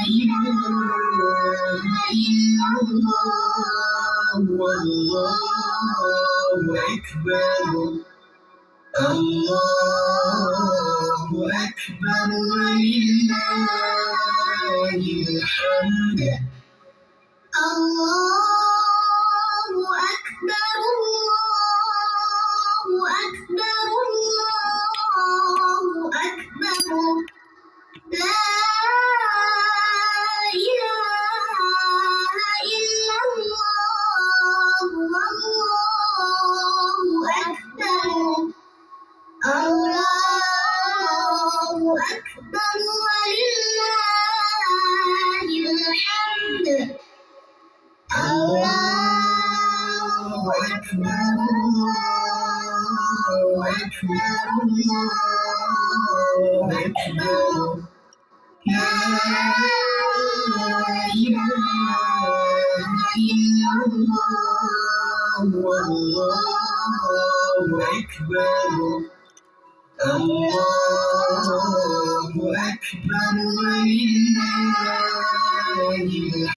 إله إلا الله والله أكبر الله أكبر ولله الحمد الله أكبر الله أكبر الله أكبر لا إله إلا الله والله أكبر الله أكبر ولله الحمد الله أكبر الله أكبر الله أكبر لا إله إلا الله والله أكبر الله أكبر ولله الحمد